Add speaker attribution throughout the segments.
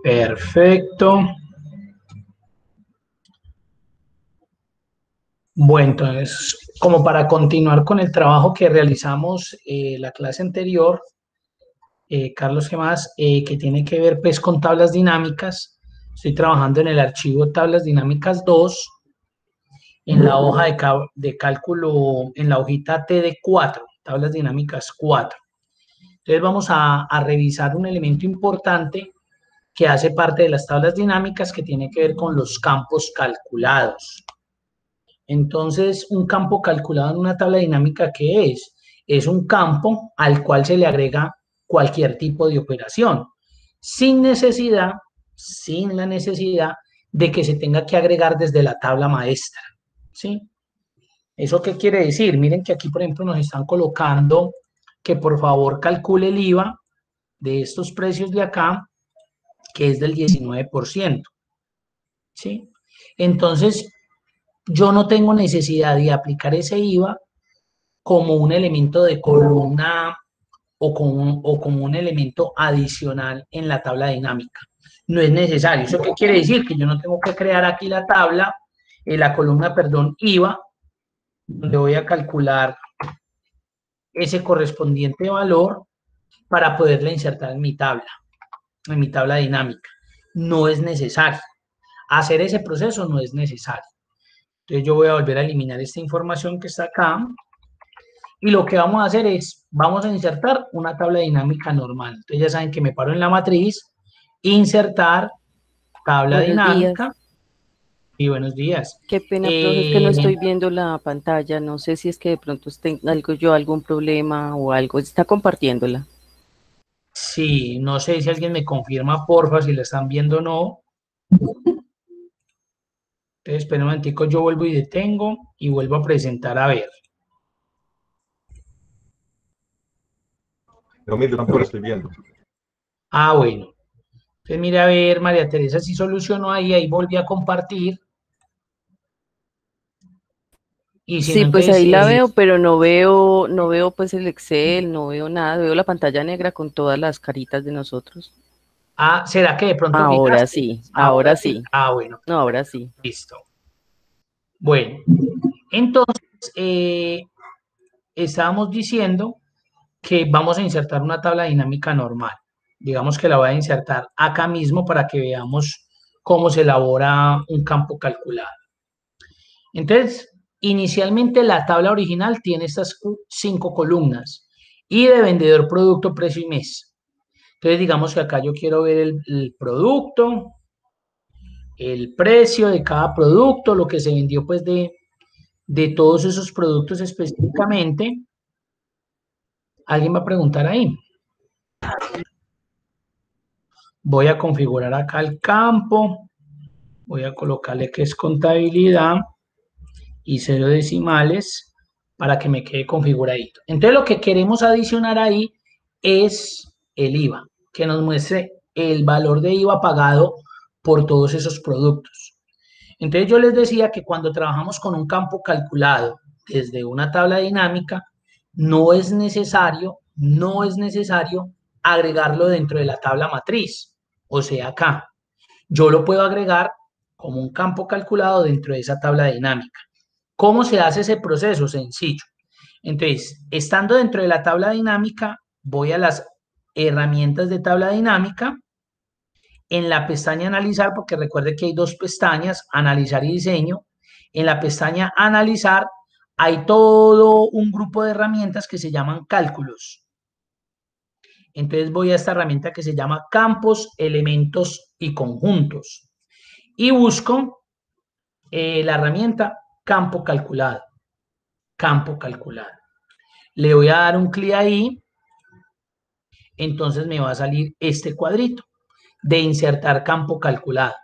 Speaker 1: Perfecto. Bueno, entonces, como para continuar con el trabajo que realizamos la clase anterior, Carlos, ¿qué más? Que tiene que ver pues con tablas dinámicas. Estoy trabajando en el archivo tablas dinámicas 2 en la hoja de cálculo, en la hojita TD4, tablas dinámicas 4. Entonces vamos a revisar un elemento importante que hace parte de las tablas dinámicas que tiene que ver con los campos calculados. Entonces, un campo calculado en una tabla dinámica, ¿qué es? Es un campo al cual se le agrega cualquier tipo de operación, sin la necesidad de que se tenga que agregar desde la tabla maestra, ¿sí? ¿Eso qué quiere decir? Miren que aquí, por ejemplo, nos están colocando que por favor calcule el IVA de estos precios de acá, que es del 19%, ¿sí? Entonces, yo no tengo necesidad de aplicar ese IVA como un elemento de columna o como un elemento adicional en la tabla dinámica. No es necesario. ¿Eso qué quiere decir? Que yo no tengo que crear aquí la tabla, la columna, perdón, IVA, donde voy a calcular ese correspondiente valor para poderla insertar en mi tabla dinámica. No es necesario. Hacer ese proceso no es necesario. Entonces yo voy a volver a eliminar esta información que está acá y lo que vamos a hacer es, vamos a insertar una tabla dinámica normal. Entonces ya saben que me paro en la matriz, insertar tabla
Speaker 2: Buenos días.
Speaker 1: dinámica y buenos días.
Speaker 2: Qué pena, profe, es que no estoy viendo la pantalla. No sé si es que de pronto tengo yo algún problema o algo. Está compartiéndola.
Speaker 1: Sí, no sé si alguien me confirma, porfa, si la están viendo o no. Entonces, espera un momentico, yo vuelvo y detengo y vuelvo a presentar a ver.
Speaker 3: No, mire, yo tampoco lo estoy viendo.
Speaker 1: Ah, bueno. Entonces, mire, a ver, María Teresa sí solucionó ahí volví a compartir. Y si no,
Speaker 2: Sí, pues
Speaker 1: entonces,
Speaker 2: ahí la veo, pero no veo pues el Excel, no veo nada, veo la pantalla negra con todas las caritas de nosotros.
Speaker 1: ¿será que de pronto
Speaker 2: Ahora
Speaker 1: quitaste?
Speaker 2: sí,
Speaker 1: Ahora
Speaker 2: ahora
Speaker 1: sí.
Speaker 2: sí.
Speaker 1: Ah, bueno,
Speaker 2: No, ahora sí.
Speaker 1: listo. Bueno, entonces, estábamos diciendo que vamos a insertar una tabla dinámica normal. Digamos que la voy a insertar acá mismo para que veamos cómo se elabora un campo calculado. Entonces, inicialmente la tabla original tiene estas 5 columnas y de vendedor, producto, precio y mes. Entonces, digamos que acá yo quiero ver el producto, el precio de cada producto, lo que se vendió pues de todos esos productos específicamente. ¿Alguien va a preguntar ahí? Voy a configurar acá el campo, voy a colocarle que es contabilidad y 0 decimales para que me quede configuradito. Entonces lo que queremos adicionar ahí es el IVA, que nos muestre el valor de IVA pagado por todos esos productos. Entonces yo les decía que cuando trabajamos con un campo calculado desde una tabla dinámica, no es necesario agregarlo dentro de la tabla matriz, o sea, acá. Yo lo puedo agregar como un campo calculado dentro de esa tabla dinámica. ¿Cómo se hace ese proceso? Sencillo. Entonces, estando dentro de la tabla dinámica, voy a las herramientas de tabla dinámica, en la pestaña analizar, porque recuerde que hay dos pestañas, analizar y diseño. En la pestaña analizar hay todo un grupo de herramientas que se llaman cálculos. Entonces voy a esta herramienta que se llama campos, elementos y conjuntos. Y busco la herramienta campo calculado. Campo calculado. Le voy a dar un clic ahí. Entonces me va a salir este cuadrito de insertar campo calculado.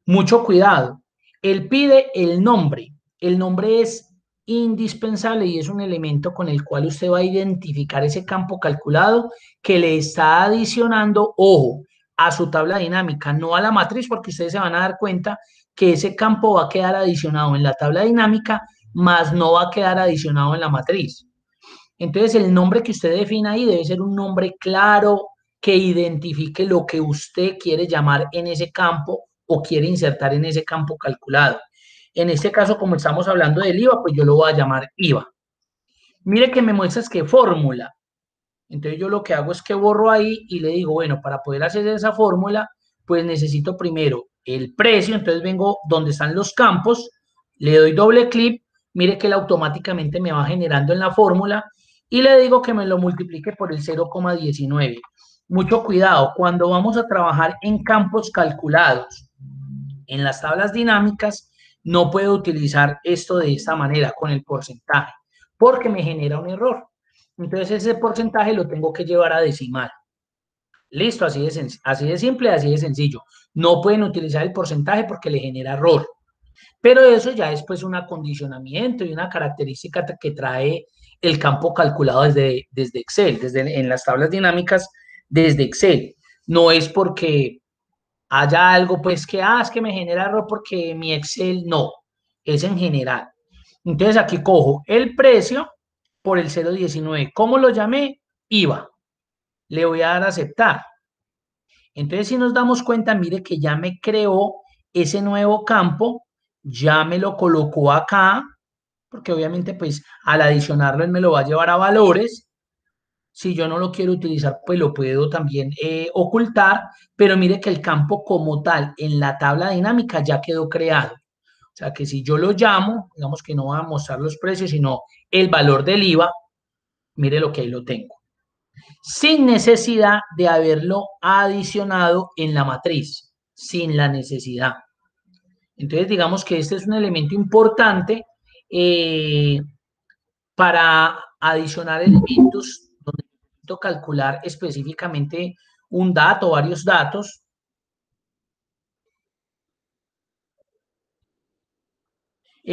Speaker 1: Mucho cuidado. Él pide el nombre. El nombre es indispensable y es un elemento con el cual usted va a identificar ese campo calculado que le está adicionando, ojo, a su tabla dinámica, no a la matriz, porque ustedes se van a dar cuenta que ese campo va a quedar adicionado en la tabla dinámica, más no va a quedar adicionado en la matriz. Entonces, el nombre que usted defina ahí debe ser un nombre claro, que identifique lo que usted quiere llamar en ese campo o quiere insertar en ese campo calculado. En este caso, como estamos hablando del IVA, pues yo lo voy a llamar IVA. Mire que me muestras que fórmula. Entonces yo lo que hago es que borro ahí y le digo, bueno, para poder hacer esa fórmula, pues necesito primero el precio. Entonces vengo donde están los campos, le doy doble clic, mire que él automáticamente me va generando en la fórmula y le digo que me lo multiplique por el 0,19. Mucho cuidado, cuando vamos a trabajar en campos calculados, en las tablas dinámicas, no puedo utilizar esto de esta manera con el porcentaje, porque me genera un error. Entonces ese porcentaje lo tengo que llevar a decimal. Listo, así de simple, así de sencillo. No pueden utilizar el porcentaje porque le genera error. Pero eso ya es pues un acondicionamiento y una característica que trae el campo calculado desde Excel, en las tablas dinámicas desde Excel. No es porque haya algo pues que, es que me genera error porque mi Excel no, es en general. Entonces aquí cojo el precio por el 0,19. ¿Cómo lo llamé? IVA. Le voy a dar a aceptar. Entonces si nos damos cuenta, mire que ya me creó ese nuevo campo, ya me lo colocó acá, porque obviamente pues al adicionarlo él me lo va a llevar a valores. Si yo no lo quiero utilizar, pues lo puedo también ocultar, pero mire que el campo como tal en la tabla dinámica ya quedó creado. O sea que si yo lo llamo, digamos que no va a mostrar los precios, sino el valor del IVA, mire lo que ahí lo tengo. Sin necesidad de haberlo adicionado en la matriz, sin la necesidad. Entonces, digamos que este es un elemento importante para adicionar elementos donde necesito calcular específicamente un dato, varios datos.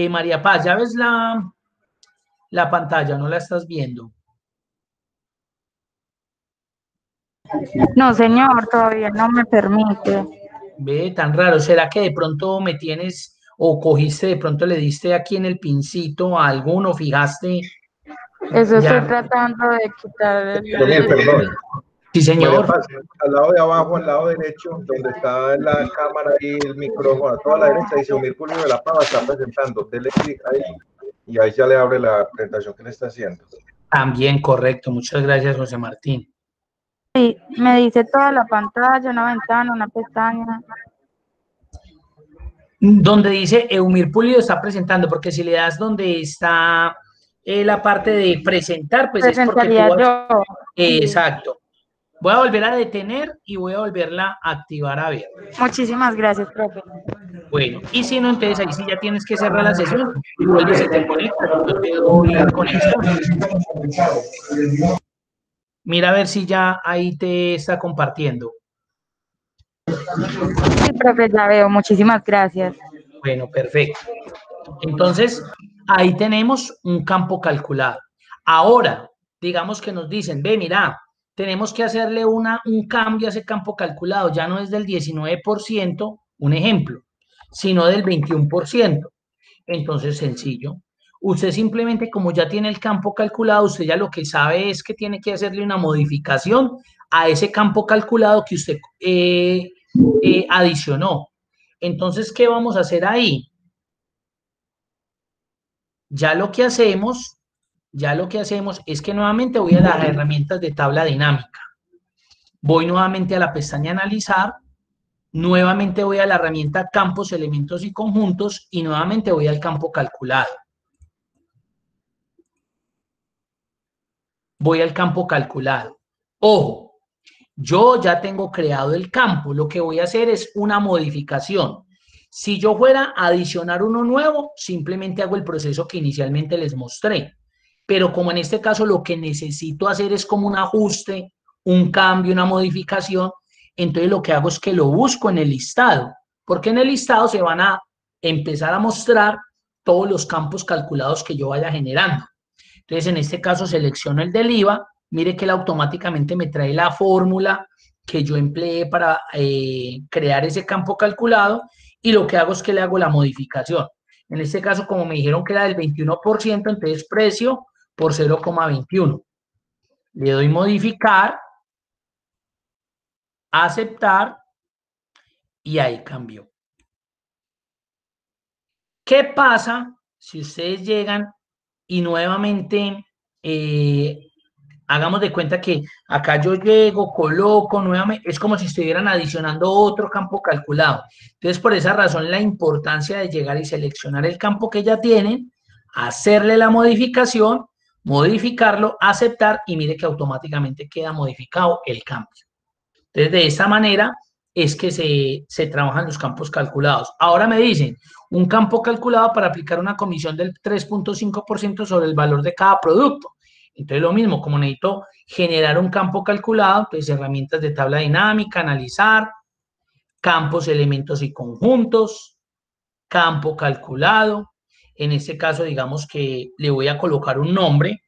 Speaker 1: María Paz, ¿ya ves la pantalla? ¿No la estás viendo?
Speaker 3: No, señor, todavía no me permite.
Speaker 1: Ve, tan raro. ¿Será que de pronto me tienes o cogiste, de pronto le diste aquí en el pincito a alguno, fijaste?
Speaker 3: Eso
Speaker 1: Ya.
Speaker 3: estoy tratando de quitar
Speaker 4: Daniel, perdón.
Speaker 1: Sí, señor.
Speaker 4: Paz, al lado de abajo, al lado derecho, donde está la cámara y el micrófono, a toda la derecha, dice Eumir Pulido de la Pava está presentando. Dele clic ahí y ahí ya le abre la presentación que le está haciendo.
Speaker 1: También correcto. Muchas gracias, José Martín.
Speaker 3: Sí, me dice toda la pantalla, una ventana, una pestaña.
Speaker 1: Donde dice Eumir Pulido está presentando, porque si le das donde está la parte de presentar, pues es porque tú vas...
Speaker 3: yo.
Speaker 1: Exacto. Voy a volver a detener y voy a volverla a activar a ver.
Speaker 3: Muchísimas gracias, profe.
Speaker 1: Bueno, y si no, entonces ahí sí ya tienes que cerrar la sesión y vuelves y te conectas. Yo te doy conexión. Mira a ver si ya ahí te está compartiendo.
Speaker 3: Sí, profe, ya veo. Muchísimas gracias.
Speaker 1: Bueno, perfecto. Entonces, ahí tenemos un campo calculado. Ahora, digamos que nos dicen, ve, mira, tenemos que hacerle un cambio a ese campo calculado. Ya no es del 19%, un ejemplo, sino del 21%. Entonces, sencillo. Usted simplemente, como ya tiene el campo calculado, usted ya lo que sabe es que tiene que hacerle una modificación a ese campo calculado que usted adicionó. Entonces, ¿qué vamos a hacer ahí? Ya lo que hacemos es que nuevamente voy a las herramientas de tabla dinámica. Voy nuevamente a la pestaña Analizar, nuevamente voy a la herramienta Campos, Elementos y Conjuntos y nuevamente voy al campo Calculado. Voy al campo Calculado. Ojo, yo ya tengo creado el campo. Lo que voy a hacer es una modificación. Si yo fuera a adicionar uno nuevo, simplemente hago el proceso que inicialmente les mostré. Pero como en este caso lo que necesito hacer es como un ajuste, un cambio, una modificación, entonces lo que hago es que lo busco en el listado, porque en el listado se van a empezar a mostrar todos los campos calculados que yo vaya generando. Entonces, en este caso selecciono el del IVA, mire que él automáticamente me trae la fórmula que yo empleé para crear ese campo calculado y lo que hago es que le hago la modificación. En este caso, como me dijeron que era del 21%, entonces precio por 0,21. Le doy modificar aceptar y ahí cambió. ¿Qué pasa si ustedes llegan y nuevamente hagamos de cuenta que acá yo llego, coloco nuevamente, es como si estuvieran adicionando otro campo calculado? Entonces, por esa razón, la importancia de llegar y seleccionar el campo que ya tienen, hacerle la modificación, modificarlo, aceptar y mire que automáticamente queda modificado el cambio. Entonces, de esta manera es que se trabajan los campos calculados. Ahora me dicen, un campo calculado para aplicar una comisión del 3.5% sobre el valor de cada producto. Entonces, lo mismo, como necesito generar un campo calculado, pues herramientas de tabla dinámica, analizar, campos, elementos y conjuntos, campo calculado. En este caso, digamos que le voy a colocar un nombre,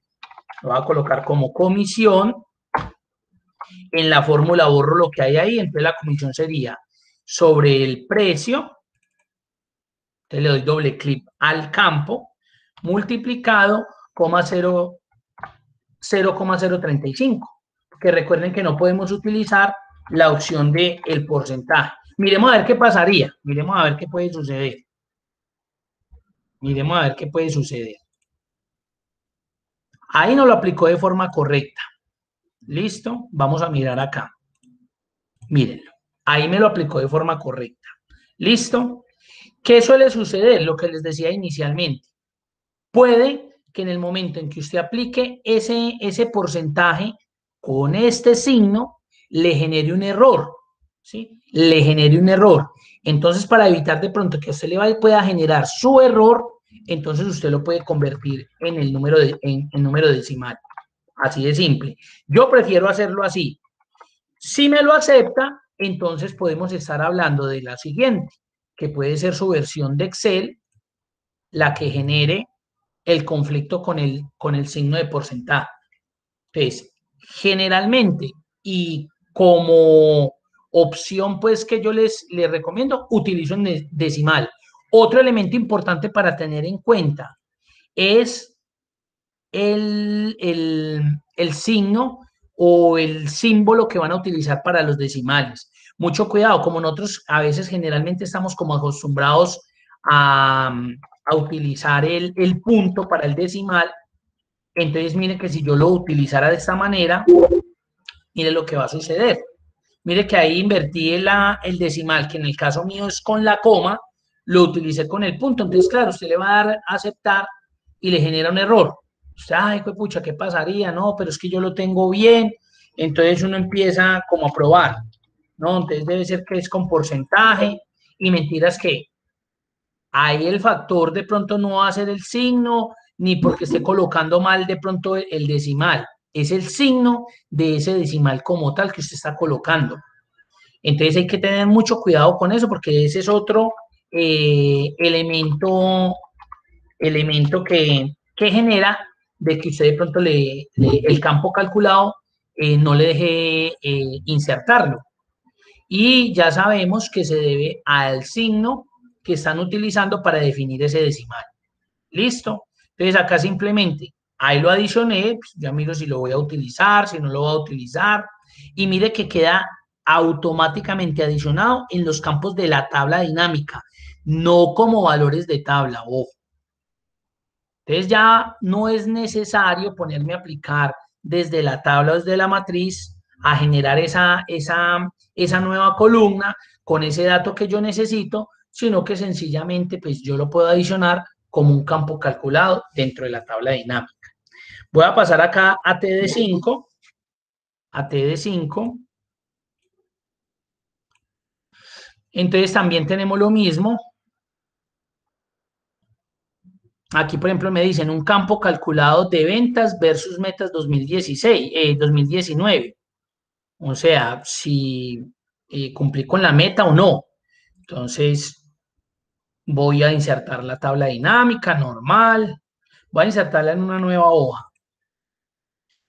Speaker 1: lo voy a colocar como comisión. En la fórmula borro lo que hay ahí, entonces la comisión sería sobre el precio, entonces le doy doble clic al campo, multiplicado, 0,035, que recuerden que no podemos utilizar la opción del porcentaje. Miremos a ver qué pasaría, miremos a ver qué puede suceder. Miremos a ver qué puede suceder. Ahí no lo aplicó de forma correcta. ¿Listo? Vamos a mirar acá. Mírenlo. Ahí me lo aplicó de forma correcta. ¿Listo? ¿Qué suele suceder? Lo que les decía inicialmente. Puede que en el momento en que usted aplique ese porcentaje con este signo, le genere un error. ¿Sí? Le genere un error. Entonces, para evitar de pronto que a usted le pueda generar su error, entonces usted lo puede convertir en el número, en número decimal. Así de simple. Yo prefiero hacerlo así. Si me lo acepta, entonces podemos estar hablando de la siguiente, que puede ser su versión de Excel, la que genere el conflicto con el signo de porcentaje. Entonces, generalmente, y como opción pues que yo les recomiendo, utilizo en decimal. Otro elemento importante para tener en cuenta es el signo o el símbolo que van a utilizar para los decimales. Mucho cuidado, como nosotros a veces generalmente estamos como acostumbrados a utilizar el punto para el decimal. Entonces, mire que si yo lo utilizara de esta manera, mire lo que va a suceder. Mire que ahí invertí el decimal, que en el caso mío es con la coma, lo utilicé con el punto. Entonces, claro, usted le va a dar a aceptar y le genera un error. Usted, ay, pues, pucha, ¿qué pasaría? No, pero es que yo lo tengo bien. Entonces uno empieza como a probar, ¿no? Entonces debe ser que es con porcentaje y mentiras que ahí el factor de pronto no va a ser el signo, ni porque esté colocando mal de pronto el decimal. Es el signo de ese decimal como tal que usted está colocando. Entonces hay que tener mucho cuidado con eso porque ese es otro elemento que genera de que usted de pronto el campo calculado no le deje insertarlo. Y ya sabemos que se debe al signo que están utilizando para definir ese decimal. ¿Listo? Entonces acá simplemente, ahí lo adicioné, pues ya miro si lo voy a utilizar, si no lo voy a utilizar, y mire que queda automáticamente adicionado en los campos de la tabla dinámica, no como valores de tabla, ojo. Entonces ya no es necesario ponerme a aplicar desde la tabla o desde la matriz a generar esa nueva columna con ese dato que yo necesito, sino que sencillamente pues yo lo puedo adicionar como un campo calculado dentro de la tabla dinámica. Voy a pasar acá a TD5. Entonces también tenemos lo mismo. Aquí, por ejemplo, me dicen un campo calculado de ventas versus metas 2019. O sea, si cumplí con la meta o no. Entonces, voy a insertar la tabla dinámica normal. Voy a insertarla en una nueva hoja.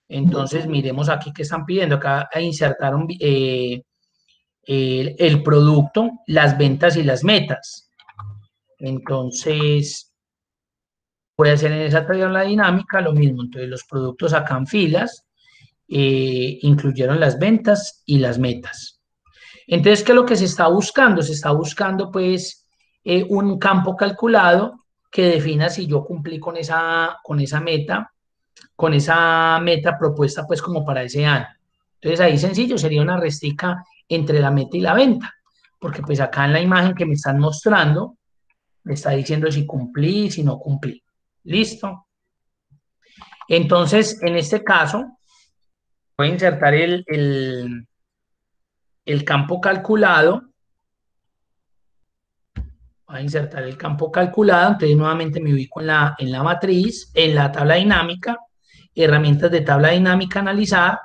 Speaker 1: Entonces, miremos aquí qué están pidiendo. Acá insertaron el producto, las ventas y las metas. Entonces, voy a hacer en esa tabla dinámica lo mismo. Entonces, los productos acá en filas incluyeron las ventas y las metas. Entonces, ¿qué es lo que se está buscando? Se está buscando, pues, un campo calculado que defina si yo cumplí con esa meta propuesta, pues, como para ese año. Entonces, ahí sencillo, sería una restica entre la meta y la venta, porque pues acá en la imagen que me están mostrando, me está diciendo si cumplí, si no cumplí. ¿Listo? Entonces, en este caso, voy a insertar el campo calculado. Voy a insertar el campo calculado. Entonces, nuevamente me ubico en la matriz, en la tabla dinámica, herramientas de tabla dinámica, analizar,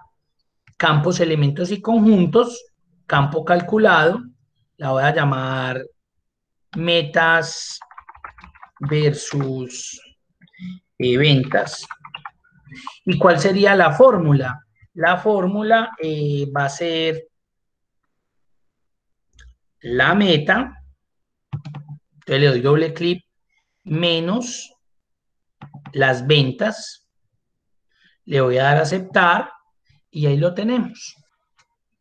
Speaker 1: campos, elementos y conjuntos, campo calculado. La voy a llamar metas versus ventas. ¿Y cuál sería la fórmula? La fórmula va a ser la meta, entonces le doy doble clic, menos las ventas, le voy a dar a aceptar y ahí lo tenemos.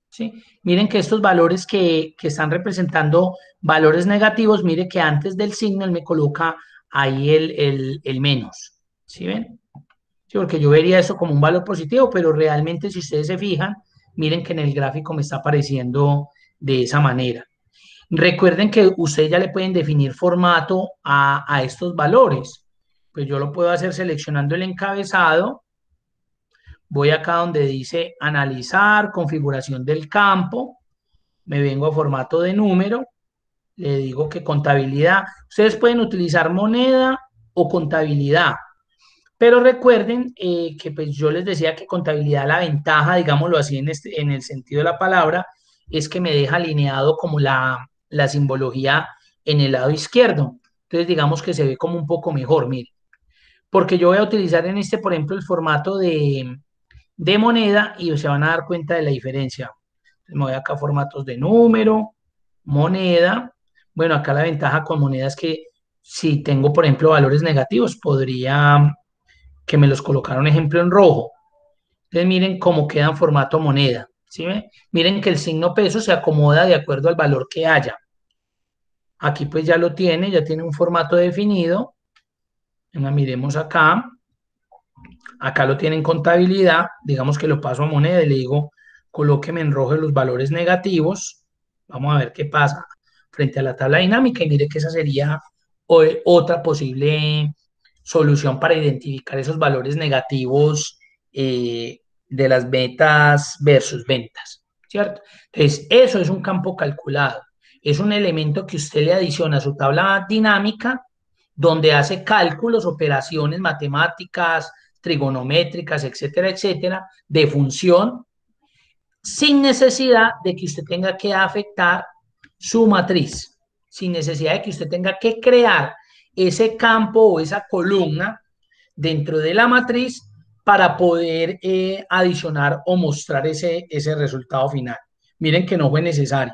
Speaker 1: ¿Sí? Miren que estos valores que están representando valores negativos, mire que antes del signo él me coloca ahí el menos. ¿Sí ven? Sí, porque yo vería eso como un valor positivo, pero realmente si ustedes se fijan, miren que en el gráfico me está apareciendo de esa manera. Recuerden que ustedes ya le pueden definir formato a estos valores. Pues yo lo puedo hacer seleccionando el encabezado. Voy acá donde dice analizar, configuración del campo. Me vengo a formato de número. Le digo que contabilidad. Ustedes pueden utilizar moneda o contabilidad. Pero recuerden que pues yo les decía que contabilidad, la ventaja, digámoslo así en el sentido de la palabra, es que me deja alineado como la simbología en el lado izquierdo. Entonces digamos que se ve como un poco mejor, mire. Porque yo voy a utilizar en este, por ejemplo, el formato de moneda y se van a dar cuenta de la diferencia. Entonces, me voy acá a formatos de número, moneda. Bueno, acá la ventaja con moneda es que si tengo, por ejemplo, valores negativos, podría que me los colocaron, ejemplo, en rojo. Entonces, miren cómo queda en formato moneda. ¿Sí ven? Miren que el signo peso se acomoda de acuerdo al valor que haya. Aquí pues ya lo tiene, ya tiene un formato definido. Venga, miremos acá. Acá lo tiene en contabilidad. Digamos que lo paso a moneda y le digo, colóqueme en rojo los valores negativos. Vamos a ver qué pasa frente a la tabla dinámica y mire que esa sería otra posible solución para identificar esos valores negativos de las metas versus ventas, ¿cierto? Entonces, eso es un campo calculado. Es un elemento que usted le adiciona a su tabla dinámica donde hace cálculos, operaciones matemáticas, trigonométricas, etcétera, etcétera, de función, sin necesidad de que usted tenga que afectar su matriz, sin necesidad de que usted tenga que crear ese campo o esa columna dentro de la matriz para poder adicionar o mostrar ese resultado final. Miren que no fue necesario.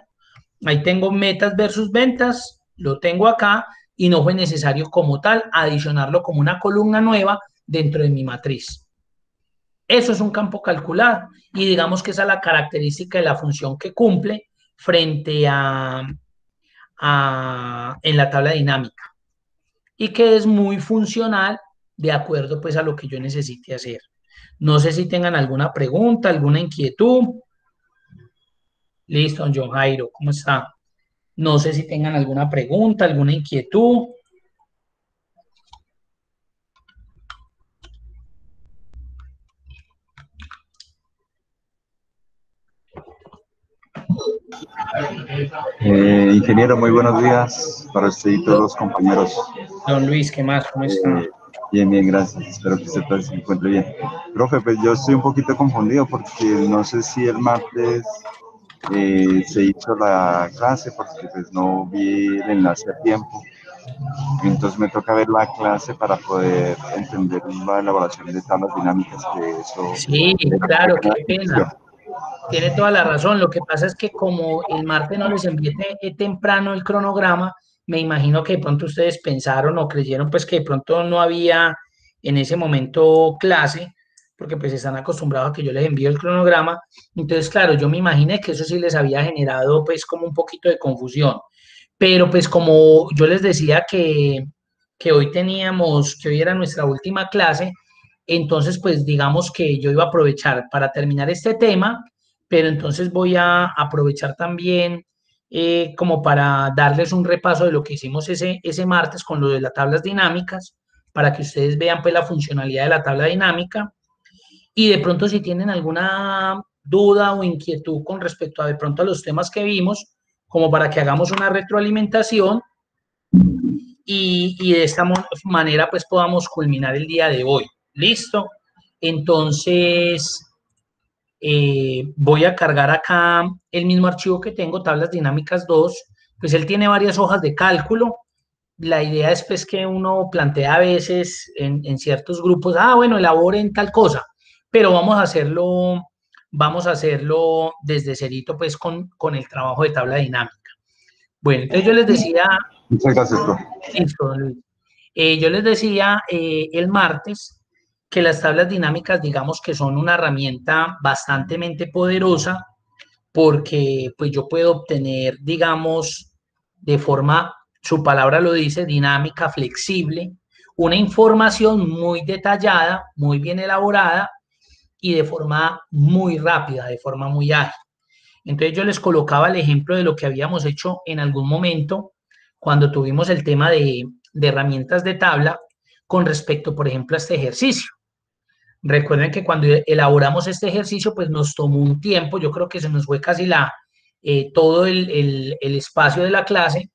Speaker 1: Ahí tengo metas versus ventas, lo tengo acá y no fue necesario como tal adicionarlo como una columna nueva dentro de mi matriz. Eso es un campo calculado y digamos que esa es la característica de la función que cumple frente en la tabla dinámica y que es muy funcional de acuerdo pues a lo que yo necesite hacer. No sé si tengan alguna pregunta, alguna inquietud. Listo, John Jairo, ¿cómo está? No sé si tengan alguna pregunta, alguna inquietud.
Speaker 5: Ingeniero, muy buenos días para usted y todos los compañeros.
Speaker 1: Don Luis, ¿qué más? ¿Cómo está?
Speaker 5: Bien, bien, gracias. Espero que usted se encuentre bien. Profe, pues yo estoy un poquito confundido porque no sé si el martes se hizo la clase porque pues no vi el enlace a tiempo. Entonces me toca ver la clase para poder entender la elaboración de tablas dinámicas que eso...
Speaker 1: Sí, claro, qué pena. Tiene toda la razón. Lo que pasa es que como el martes no les envié temprano el cronograma, me imagino que de pronto ustedes pensaron o creyeron pues que de pronto no había en ese momento clase, porque pues están acostumbrados a que yo les envío el cronograma. Entonces, claro, yo me imaginé que eso sí les había generado pues como un poquito de confusión. Pero pues como yo les decía que hoy que hoy era nuestra última clase, entonces pues digamos que yo iba a aprovechar para terminar este tema, pero entonces voy a aprovechar también como para darles un repaso de lo que hicimos ese martes con lo de las tablas dinámicas, para que ustedes vean pues la funcionalidad de la tabla dinámica y de pronto si tienen alguna duda o inquietud con respecto a de pronto a los temas que vimos, como para que hagamos una retroalimentación y de esta manera pues podamos culminar el día de hoy. ¿Listo? Entonces, voy a cargar acá el mismo archivo que tengo, tablas dinámicas 2, pues él tiene varias hojas de cálculo. La idea es pues que uno plantea a veces en ciertos grupos, bueno, elaboren tal cosa, pero vamos a hacerlo desde cerito pues con el trabajo de tabla dinámica. Bueno, entonces yo les decía,
Speaker 5: Muchas gracias, profe.
Speaker 1: listo, don Luis. Yo les decía el martes que las tablas dinámicas, digamos que son una herramienta bastante poderosa porque pues yo puedo obtener, digamos, de forma, su palabra lo dice, dinámica, flexible, una información muy detallada, muy bien elaborada y de forma muy rápida, de forma muy ágil. Entonces yo les colocaba el ejemplo de lo que habíamos hecho en algún momento cuando tuvimos el tema de herramientas de tabla con respecto, por ejemplo, a este ejercicio. Recuerden que cuando elaboramos este ejercicio, pues nos tomó un tiempo, yo creo que se nos fue casi todo el espacio de la clase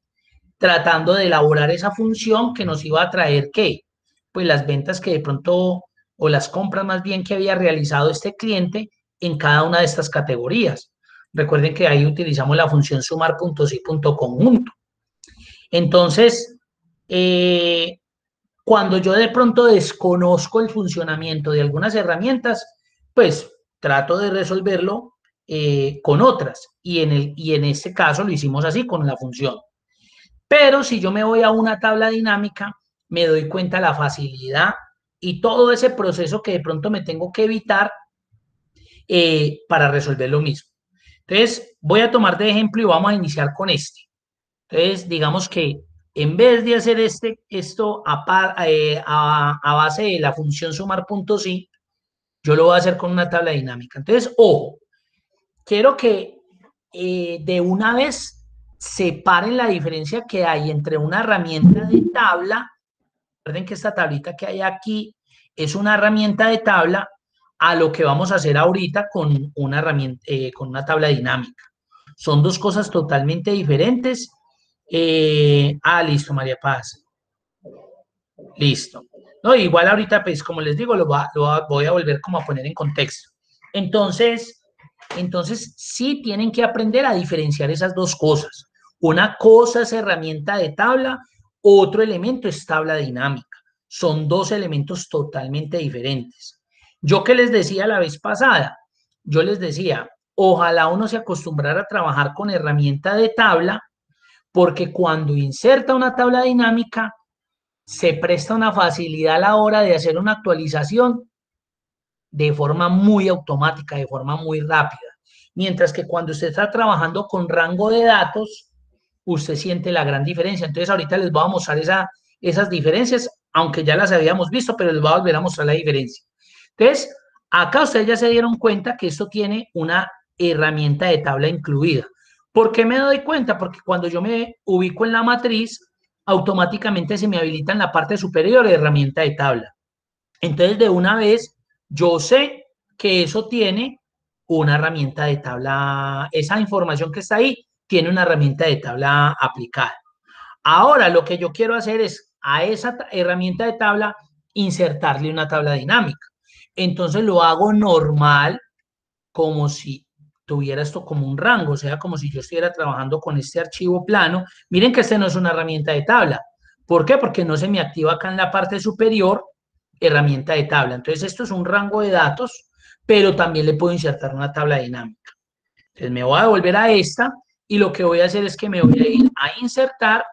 Speaker 1: tratando de elaborar esa función que nos iba a traer, ¿qué? Pues las ventas que de pronto, o las compras más bien que había realizado este cliente en cada una de estas categorías. Recuerden que ahí utilizamos la función sumar puntos y punto conjunto. Entonces, cuando yo de pronto desconozco el funcionamiento de algunas herramientas, pues trato de resolverlo con otras. Y en este caso lo hicimos así con la función. Pero si yo me voy a una tabla dinámica, me doy cuenta de la facilidad y todo ese proceso que de pronto me tengo que evitar para resolver lo mismo. Entonces, voy a tomar de ejemplo y vamos a iniciar con este. Entonces, digamos que en vez de hacer esto a base de la función sumar puntos y, yo lo voy a hacer con una tabla dinámica. Entonces, ojo, quiero que de una vez separen la diferencia que hay entre una herramienta de tabla, recuerden que esta tablita que hay aquí es una herramienta de tabla, a lo que vamos a hacer ahorita con una herramienta, con una tabla dinámica. Son dos cosas totalmente diferentes. Listo, María Paz. Listo. No, igual ahorita, pues, como les digo, voy a volver como a poner en contexto. Entonces, sí tienen que aprender a diferenciar esas dos cosas. Una cosa es herramienta de tabla, otro elemento es tabla dinámica. Son dos elementos totalmente diferentes. Yo que les decía la vez pasada, yo les decía, ojalá uno se acostumbrara a trabajar con herramienta de tabla, porque cuando inserta una tabla dinámica, se presta una facilidad a la hora de hacer una actualización de forma muy automática, de forma muy rápida. Mientras que cuando usted está trabajando con rango de datos, usted siente la gran diferencia. Entonces, ahorita les voy a mostrar esas diferencias, aunque ya las habíamos visto, pero les voy a volver a mostrar la diferencia. Entonces, acá ustedes ya se dieron cuenta que esto tiene una herramienta de tabla incluida. ¿Por qué me doy cuenta? Porque cuando yo me ubico en la matriz, automáticamente se me habilita en la parte superior de herramienta de tabla. Entonces, de una vez, yo sé que eso tiene una herramienta de tabla, esa información que está ahí tiene una herramienta de tabla aplicada. Ahora, lo que yo quiero hacer es a esa herramienta de tabla insertarle una tabla dinámica. Entonces, lo hago normal, como si tuviera esto como un rango, o sea, como si yo estuviera trabajando con este archivo plano. Miren que este no es una herramienta de tabla. ¿Por qué? Porque no se me activa acá en la parte superior herramienta de tabla. Entonces, esto es un rango de datos, pero también le puedo insertar una tabla dinámica. Entonces, me voy a devolver a esta y lo que voy a hacer es que me voy a ir a insertar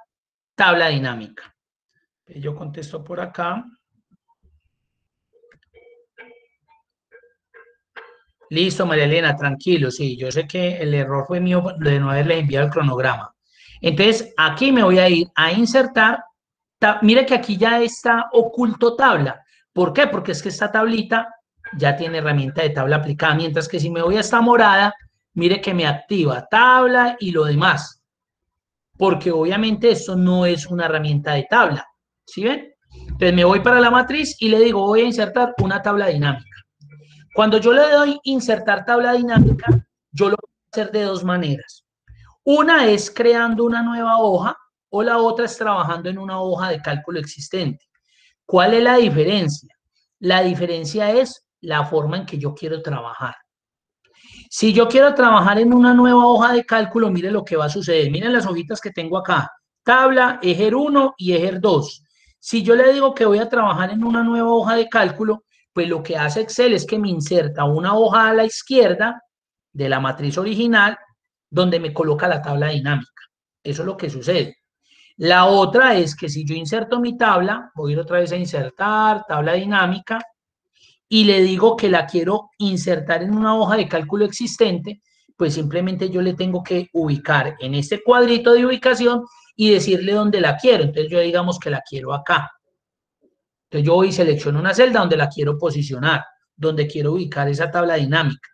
Speaker 1: tabla dinámica. Yo contesto por acá. Listo, María Elena, tranquilo, sí, yo sé que el error fue mío de no haberle enviado el cronograma. Entonces, aquí me voy a ir a insertar, mire que aquí ya está oculto tabla. ¿Por qué? Porque es que esta tablita ya tiene herramienta de tabla aplicada, mientras que si me voy a esta morada, mire que me activa tabla y lo demás, porque obviamente esto no es una herramienta de tabla, ¿sí ven? Entonces me voy para la matriz y le digo, voy a insertar una tabla dinámica. Cuando yo le doy insertar tabla dinámica, yo lo puedo hacer de dos maneras. Una es creando una nueva hoja o la otra es trabajando en una hoja de cálculo existente. ¿Cuál es la diferencia? La diferencia es la forma en que yo quiero trabajar. Si yo quiero trabajar en una nueva hoja de cálculo, mire lo que va a suceder. Miren las hojitas que tengo acá. Tabla, ejer 1 y ejer 2. Si yo le digo que voy a trabajar en una nueva hoja de cálculo, pues lo que hace Excel es que me inserta una hoja a la izquierda de la matriz original donde me coloca la tabla dinámica. Eso es lo que sucede. La otra es que si yo inserto mi tabla, voy a ir otra vez a insertar, tabla dinámica, y le digo que la quiero insertar en una hoja de cálculo existente, pues simplemente yo le tengo que ubicar en este cuadrito de ubicación y decirle dónde la quiero. Entonces yo digamos que la quiero acá. Entonces yo voy y selecciono una celda donde la quiero posicionar, donde quiero ubicar esa tabla dinámica.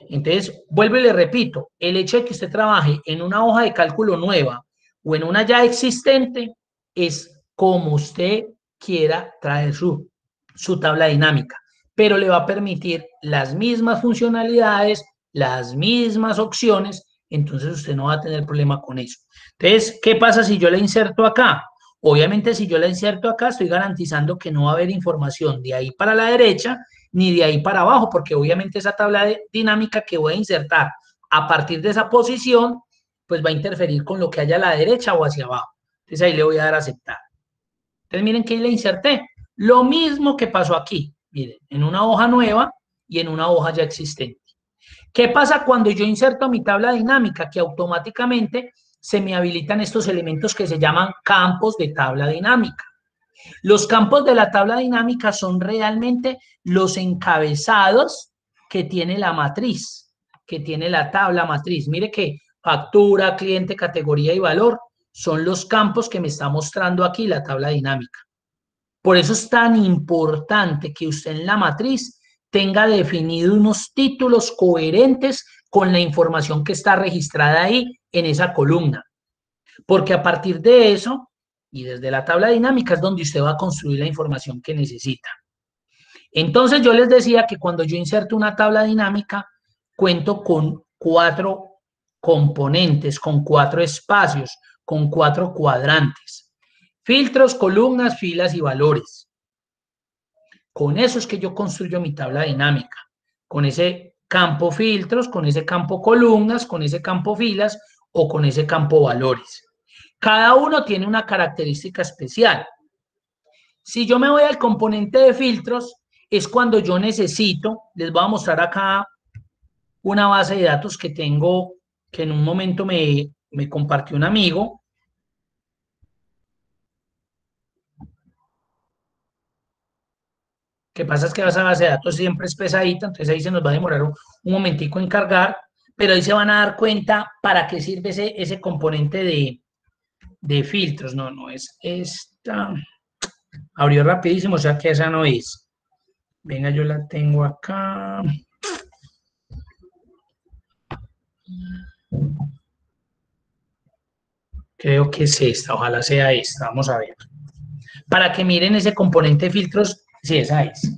Speaker 1: Entonces, vuelvo y le repito, el hecho de que usted trabaje en una hoja de cálculo nueva o en una ya existente es como usted quiera traer su tabla dinámica, pero le va a permitir las mismas funcionalidades, las mismas opciones, entonces usted no va a tener problema con eso. Entonces, ¿qué pasa si yo la inserto acá? Obviamente, si yo la inserto acá, estoy garantizando que no va a haber información de ahí para la derecha ni de ahí para abajo, porque obviamente esa tabla dinámica que voy a insertar a partir de esa posición, pues va a interferir con lo que haya a la derecha o hacia abajo. Entonces ahí le voy a dar a aceptar. Entonces miren que le inserté. Lo mismo que pasó aquí, miren, en una hoja nueva y en una hoja ya existente. ¿Qué pasa cuando yo inserto mi tabla dinámica? Que automáticamente se me habilitan estos elementos que se llaman campos de tabla dinámica. Los campos de la tabla dinámica son realmente los encabezados que tiene la matriz, que tiene la tabla matriz. Mire que factura, cliente, categoría y valor son los campos que me está mostrando aquí la tabla dinámica. Por eso es tan importante que usted en la matriz tenga definido unos títulos coherentes con la información que está registrada ahí en esa columna. Porque a partir de eso, y desde la tabla dinámica es donde usted va a construir la información que necesita. Entonces yo les decía que cuando yo inserto una tabla dinámica, cuento con 4 componentes, con 4 espacios, con 4 cuadrantes. Filtros, columnas, filas y valores. Con eso es que yo construyo mi tabla dinámica. Con ese campo filtros, con ese campo columnas, con ese campo filas o con ese campo valores. Cada uno tiene una característica especial. Si yo me voy al componente de filtros, es cuando yo necesito, les voy a mostrar acá una base de datos que tengo, que en un momento me compartió un amigo. Lo que pasa es que esa base de datos siempre es pesadita, entonces ahí se nos va a demorar un momentico en cargar, pero ahí se van a dar cuenta para qué sirve ese componente de filtros. No es esta. Abrió rapidísimo, o sea que esa no es. Venga, yo la tengo acá. Creo que es esta, ojalá sea esta, vamos a ver. Para que miren ese componente de filtros, sí, esa es.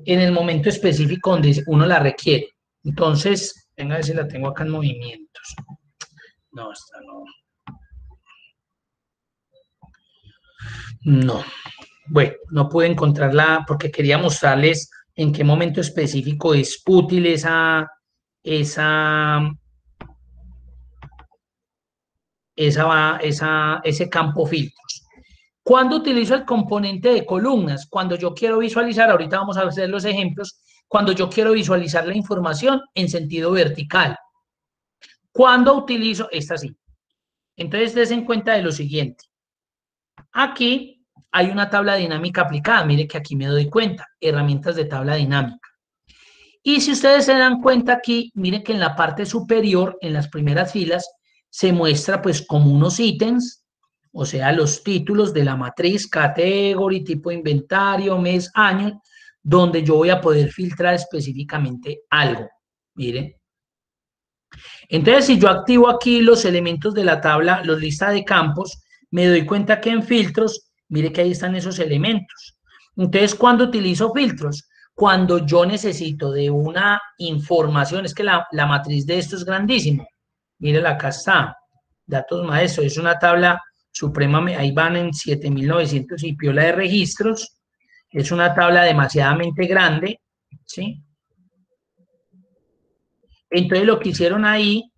Speaker 1: En el momento específico donde uno la requiere. Entonces, venga a ver si la tengo acá en movimientos. No, esta no. No. Bueno, no pude encontrarla porque quería mostrarles en qué momento específico es útil ese campo filtros. ¿Cuándo utilizo el componente de columnas? Cuando yo quiero visualizar, ahorita vamos a hacer los ejemplos, cuando yo quiero visualizar la información en sentido vertical. ¿Cuándo utilizo? Esta sí. Entonces, des en cuenta de lo siguiente. Aquí hay una tabla dinámica aplicada. Mire que aquí me doy cuenta. Herramientas de tabla dinámica. Y si ustedes se dan cuenta aquí, miren que en la parte superior, en las primeras filas, se muestra pues como unos ítems, o sea, los títulos de la matriz, category, tipo de inventario, mes, año, donde yo voy a poder filtrar específicamente algo. Miren. Entonces, si yo activo aquí los elementos de la tabla, los listas de campos, me doy cuenta que en filtros, mire que ahí están esos elementos. Entonces, ¿cuándo utilizo filtros? Cuando yo necesito de una información, es que la matriz de esto es grandísima. Mírenla, acá está, datos maestros, es una tabla suprema, ahí van en 7.900 y piola de registros, es una tabla demasiadamente grande, ¿sí? Entonces, lo que hicieron ahí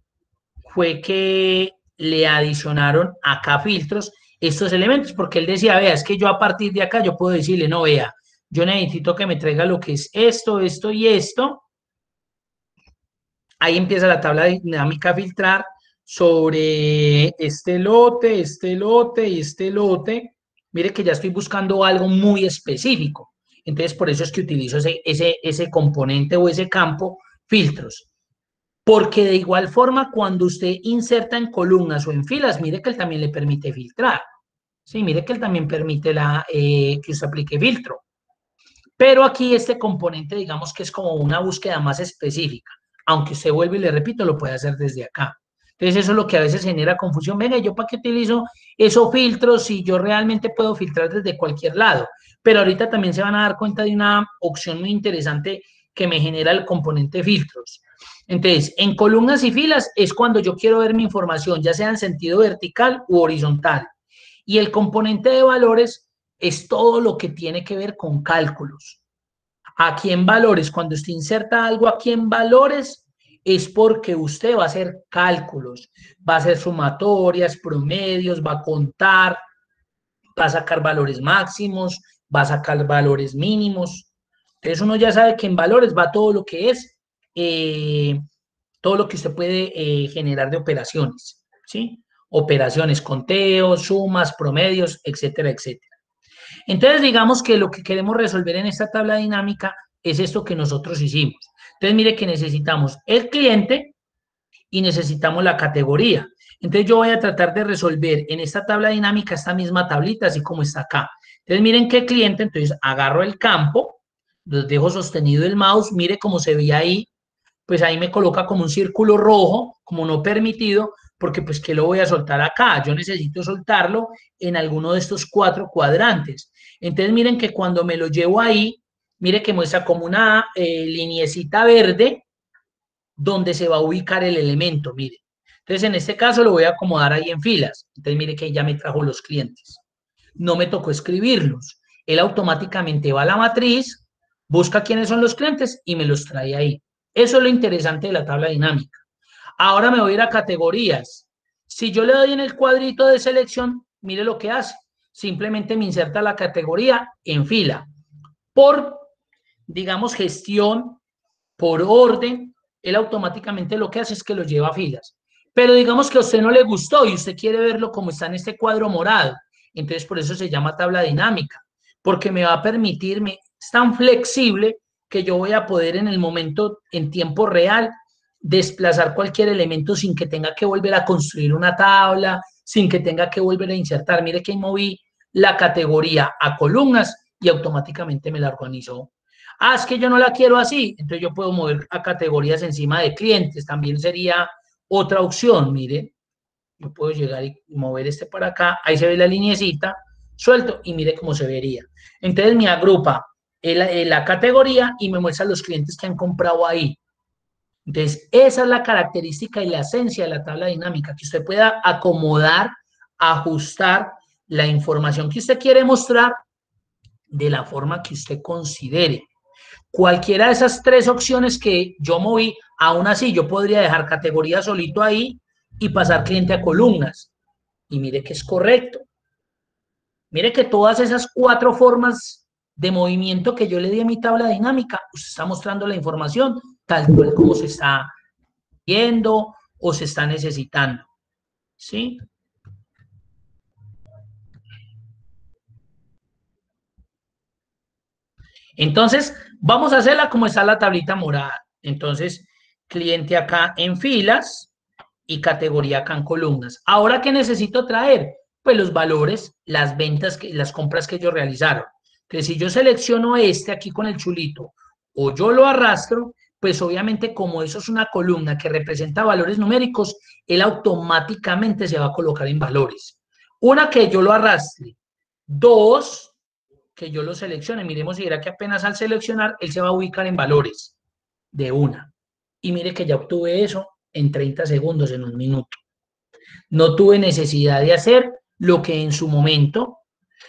Speaker 1: fue que le adicionaron acá filtros estos elementos, porque él decía, vea, es que yo a partir de acá yo puedo decirle, no, vea, yo necesito que me traiga lo que es esto, esto y esto. Ahí empieza la tabla dinámica a filtrar sobre este lote y este lote. Mire que ya estoy buscando algo muy específico. Entonces, por eso es que utilizo ese componente o ese campo, filtros. Porque de igual forma, cuando usted inserta en columnas o en filas, mire que él también le permite filtrar. Sí, mire que él también permite que usted aplique filtro. Pero aquí este componente, digamos que es como una búsqueda más específica. Aunque usted vuelve y le repito, lo puede hacer desde acá. Entonces, eso es lo que a veces genera confusión. Venga, ¿yo para qué utilizo esos filtros si yo realmente puedo filtrar desde cualquier lado? Pero ahorita también se van a dar cuenta de una opción muy interesante que me genera el componente filtros. Entonces, en columnas y filas es cuando yo quiero ver mi información, ya sea en sentido vertical u horizontal. Y el componente de valores es todo lo que tiene que ver con cálculos. Aquí en valores, cuando usted inserta algo aquí en valores, es porque usted va a hacer cálculos, va a hacer sumatorias, promedios, va a contar, va a sacar valores máximos, va a sacar valores mínimos. Entonces uno ya sabe que en valores va todo lo que es, todo lo que usted puede generar de operaciones, ¿sí? Operaciones, conteos, sumas, promedios, etcétera, etcétera. Entonces, digamos que lo que queremos resolver en esta tabla dinámica es esto que nosotros hicimos. Entonces, mire que necesitamos el cliente y necesitamos la categoría. Entonces, yo voy a tratar de resolver en esta tabla dinámica esta misma tablita, así como está acá. Entonces, miren qué cliente, entonces agarro el campo, los dejo sostenido el mouse, mire cómo se ve ahí, pues ahí me coloca como un círculo rojo, como no permitido, porque pues ¿qué lo voy a soltar acá? Yo necesito soltarlo en alguno de estos 4 cuadrantes. Entonces miren que cuando me lo llevo ahí, mire que muestra como una liniecita verde donde se va a ubicar el elemento, mire. Entonces en este caso lo voy a acomodar ahí en filas. Entonces mire que ya me trajo los clientes. No me tocó escribirlos. Él automáticamente va a la matriz, busca quiénes son los clientes y me los trae ahí. Eso es lo interesante de la tabla dinámica. Ahora me voy a ir a categorías. Si yo le doy en el cuadrito de selección, mire lo que hace. Simplemente me inserta la categoría en fila. Por, digamos, gestión, por orden, él automáticamente lo que hace es que lo lleva a filas. Pero digamos que a usted no le gustó y usted quiere verlo como está en este cuadro morado. Entonces, por eso se llama tabla dinámica, porque me va a permitirme, es tan flexible que yo voy a poder en el momento, en tiempo real, desplazar cualquier elemento sin que tenga que volver a construir una tabla, sin que tenga que volver a insertar. Mire que moví la categoría a columnas y automáticamente me la organizó. Ah, es que yo no la quiero así, entonces yo puedo mover a categorías encima de clientes, también sería otra opción, mire, yo puedo llegar y mover este para acá, ahí se ve la lineecita, suelto y mire cómo se vería. Entonces me agrupa la categoría y me muestra los clientes que han comprado ahí. Entonces, esa es la característica y la esencia de la tabla dinámica, que usted pueda acomodar, ajustar la información que usted quiere mostrar de la forma que usted considere. Cualquiera de esas 3 opciones que yo moví, aún así yo podría dejar categoría solito ahí y pasar cliente a columnas. Y mire que es correcto. Mire que todas esas 4 formas de movimiento que yo le di a mi tabla dinámica, usted está mostrando la información tal cual como se está viendo o se está necesitando. ¿Sí? Entonces, vamos a hacerla como está la tablita morada. Entonces, cliente acá en filas y categoría acá en columnas. Ahora, ¿qué necesito traer? Pues los valores, las ventas, las compras que ellos realizaron. Entonces, si yo selecciono este aquí con el chulito o yo lo arrastro, pues obviamente como eso es una columna que representa valores numéricos, él automáticamente se va a colocar en valores. Una, que yo lo arrastre. Dos, que yo lo seleccione. Miremos si era que apenas al seleccionar, él se va a ubicar en valores de una. Y mire que ya obtuve eso en 30 segundos, en un minuto. No tuve necesidad de hacer lo que en su momento.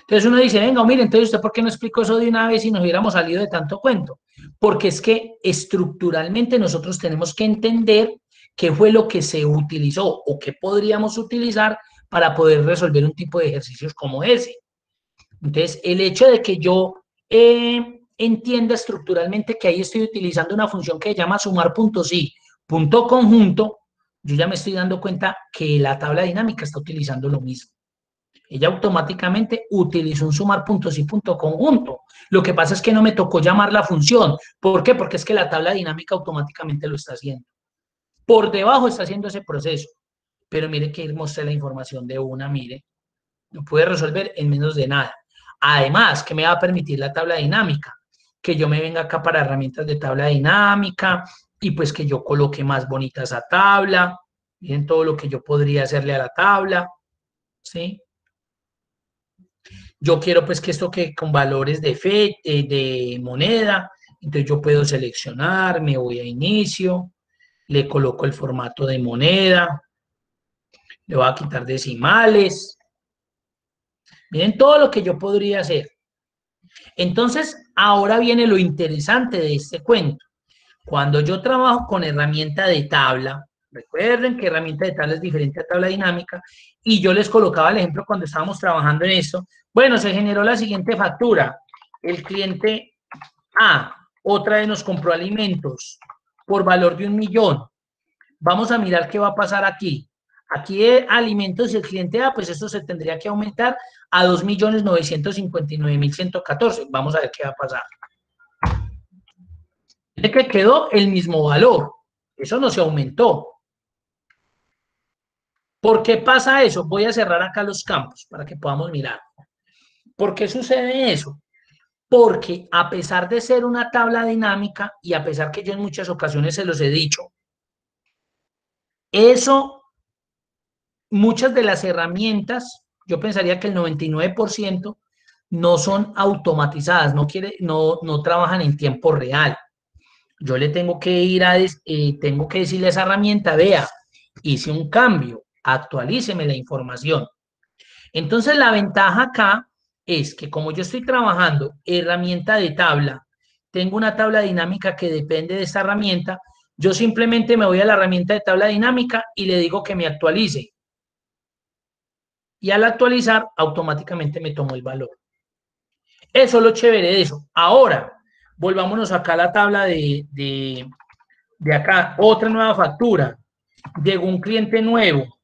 Speaker 1: Entonces uno dice, venga, mire, entonces usted ¿por qué no explicó eso de una vez y nos hubiéramos salido de tanto cuento? Porque es que estructuralmente nosotros tenemos que entender qué fue lo que se utilizó o qué podríamos utilizar para poder resolver un tipo de ejercicios como ese. Entonces, el hecho de que yo entienda estructuralmente que ahí estoy utilizando una función que se llama sumar puntos y punto conjunto, yo ya me estoy dando cuenta que la tabla dinámica está utilizando lo mismo. Ella automáticamente utilizó un sumar puntos y punto conjunto. Lo que pasa es que no me tocó llamar la función. ¿Por qué? Porque es que la tabla dinámica automáticamente lo está haciendo. Por debajo está haciendo ese proceso. Pero mire que mostré la información de una, mire. Lo puede resolver en menos de nada. Además, ¿qué me va a permitir la tabla dinámica? Que yo me venga acá para herramientas de tabla dinámica y pues que yo coloque más bonita esa tabla. Miren todo lo que yo podría hacerle a la tabla, ¿sí? Yo quiero pues que esto que con valores de moneda, entonces yo puedo seleccionar, me voy a inicio, le coloco el formato de moneda, le voy a quitar decimales. Miren todo lo que yo podría hacer. Entonces, ahora viene lo interesante de este cuento. Cuando yo trabajo con herramienta de tabla, recuerden que herramienta de tabla es diferente a tabla dinámica, y yo les colocaba el ejemplo cuando estábamos trabajando en esto. Bueno, se generó la siguiente factura. El cliente A, otra vez nos compró alimentos por valor de 1.000.000. Vamos a mirar qué va a pasar aquí. Aquí alimentos y el cliente A, pues esto se tendría que aumentar a 2.959.114. Vamos a ver qué va a pasar. Mire que quedó el mismo valor. Eso no se aumentó. ¿Por qué pasa eso? Voy a cerrar acá los campos para que podamos mirar. ¿Por qué sucede eso? Porque a pesar de ser una tabla dinámica y a pesar que yo en muchas ocasiones se los he dicho, eso, muchas de las herramientas, yo pensaría que el 99% no son automatizadas, no trabajan en tiempo real. Yo le tengo que ir tengo que decirle a esa herramienta, vea, hice un cambio, actualíceme la información. Entonces, la ventaja acá es que como yo estoy trabajando herramienta de tabla, tengo una tabla dinámica que depende de esta herramienta, yo simplemente me voy a la herramienta de tabla dinámica y le digo que me actualice. Y al actualizar, automáticamente me tomó el valor. Eso es lo chévere de eso. Ahora, volvámonos acá a la tabla de acá. Otra nueva factura. Llegó un cliente nuevo.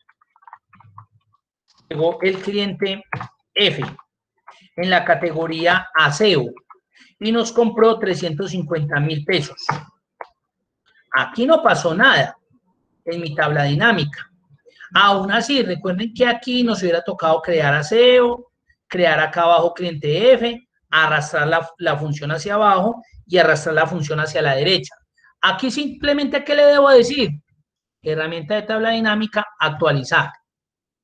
Speaker 1: Llegó el cliente F en la categoría aseo y nos compró 350.000 pesos. Aquí no pasó nada en mi tabla dinámica. Aún así, recuerden que aquí nos hubiera tocado crear aseo, crear acá abajo cliente F, arrastrar la función hacia abajo y arrastrar la función hacia la derecha. Aquí simplemente, ¿qué le debo decir? Herramienta de tabla dinámica, actualizar.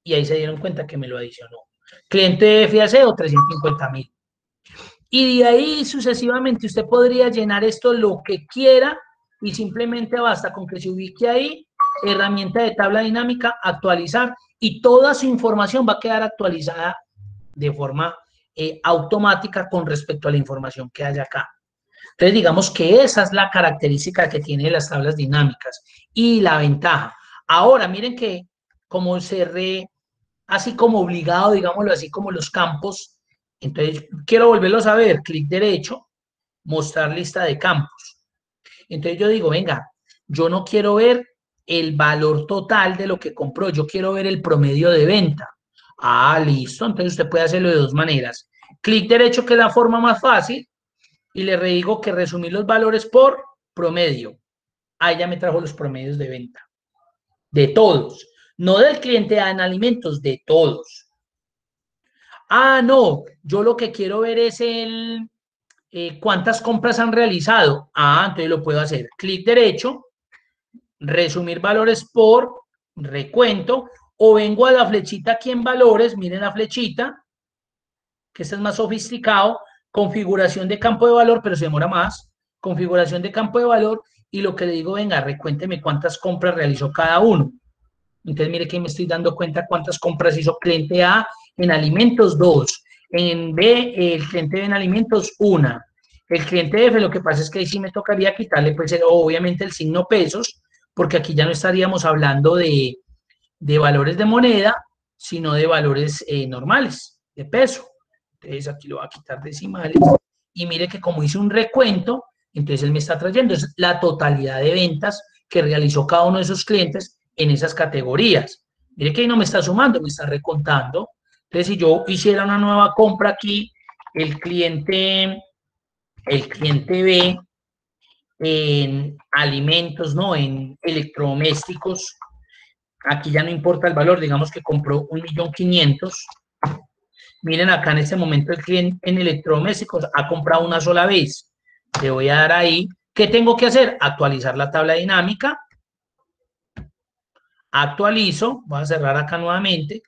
Speaker 1: Y ahí se dieron cuenta que me lo adicionó. Cliente F aseo, 350.000. Y de ahí sucesivamente usted podría llenar esto lo que quiera y simplemente basta con que se ubique ahí, herramienta de tabla dinámica, actualizar, y toda su información va a quedar actualizada de forma automática con respecto a la información que hay acá. Entonces, digamos que esa es la característica que tienen las tablas dinámicas y la ventaja. Ahora, miren que como cerré así como obligado, digámoslo así, como los campos, entonces quiero volverlos a ver, clic derecho, mostrar lista de campos. Entonces yo digo, venga, yo no quiero ver el valor total de lo que compró, yo quiero ver el promedio de venta. Ah, listo, entonces usted puede hacerlo de dos maneras. Clic derecho, que es la forma más fácil, y le digo que resumir los valores por promedio. Ahí ya me trajo los promedios de venta. De todos. No del cliente en alimentos, de todos. Ah, no, yo lo que quiero ver es cuántas compras han realizado. Ah, entonces lo puedo hacer. Clic derecho, resumir valores por recuento, o vengo a la flechita aquí en valores, miren la flechita, que este es más sofisticado, configuración de campo de valor, pero se demora más, configuración de campo de valor, y lo que le digo, venga, recuénteme cuántas compras realizó cada uno. Entonces, mire que me estoy dando cuenta cuántas compras hizo cliente A en alimentos, 2. En B, el cliente B en alimentos, 1. El cliente F, lo que pasa es que ahí sí me tocaría quitarle, pues, obviamente el signo pesos, porque aquí ya no estaríamos hablando de valores de moneda, sino de valores normales, de peso. Entonces, aquí lo voy a quitar decimales. Y mire que como hice un recuento, entonces él me está trayendo la totalidad de ventas que realizó cada uno de esos clientes en esas categorías. Mire que ahí no me está sumando, me está recontando. Entonces, si yo hiciera una nueva compra aquí, el cliente B en alimentos, ¿no? En electrodomésticos, aquí ya no importa el valor, digamos que compró 1.500.000. Miren acá en este momento el cliente en electrodomésticos ha comprado una sola vez. Le voy a dar ahí. ¿Qué tengo que hacer? Actualizar la tabla dinámica. Actualizo, voy a cerrar acá nuevamente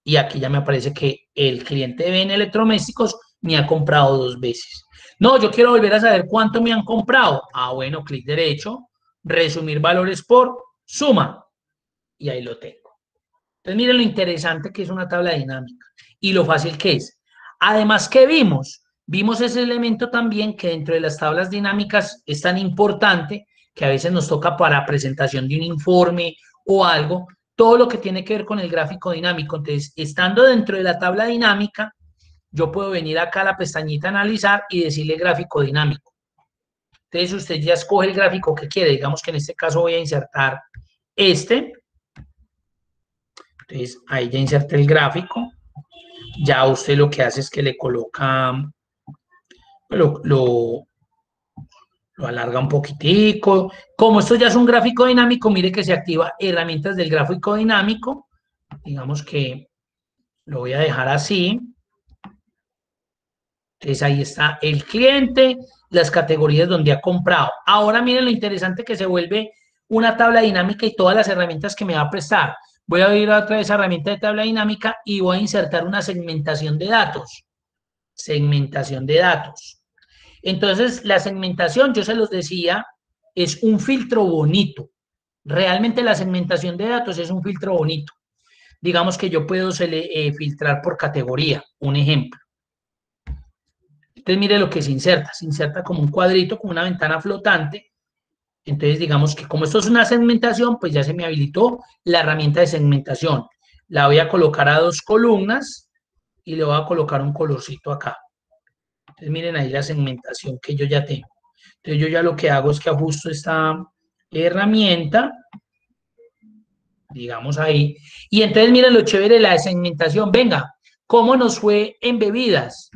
Speaker 1: y aquí ya me aparece que el cliente B en electrodomésticos me ha comprado 2 veces. No, yo quiero volver a saber cuánto me han comprado. Ah, bueno, clic derecho, resumir valores por suma y ahí lo tengo. Entonces miren lo interesante que es una tabla dinámica y lo fácil que es. Además, ¿qué vimos? Vimos ese elemento también que dentro de las tablas dinámicas es tan importante que a veces nos toca para presentación de un informe o algo, todo lo que tiene que ver con el gráfico dinámico. Entonces, estando dentro de la tabla dinámica, yo puedo venir acá a la pestañita analizar y decirle gráfico dinámico. Entonces, usted ya escoge el gráfico que quiere. Digamos que en este caso voy a insertar este. Entonces, ahí ya inserté el gráfico. Ya usted lo que hace es que le coloca, lo alarga un poquitico. Como esto ya es un gráfico dinámico, mire que se activa herramientas del gráfico dinámico. Digamos que lo voy a dejar así. Entonces ahí está el cliente, las categorías donde ha comprado. Ahora miren lo interesante que se vuelve una tabla dinámica y todas las herramientas que me va a prestar. Voy a ir otra vez a herramienta de tabla dinámica y voy a insertar una segmentación de datos. Segmentación de datos. Entonces, la segmentación, yo se los decía, es un filtro bonito. Realmente la segmentación de datos es un filtro bonito. Digamos que yo puedo filtrar por categoría, un ejemplo. Entonces, mire lo que se inserta como un cuadrito, con una ventana flotante. Entonces, digamos que como esto es una segmentación, pues ya se me habilitó la herramienta de segmentación. La voy a colocar a 2 columnas y le voy a colocar un colorcito acá. Entonces, miren ahí la segmentación que yo ya tengo. Entonces, yo ya lo que hago es que ajusto esta herramienta, digamos ahí, y entonces miren lo chévere de la segmentación. Venga, ¿cómo nos fue en bebidas?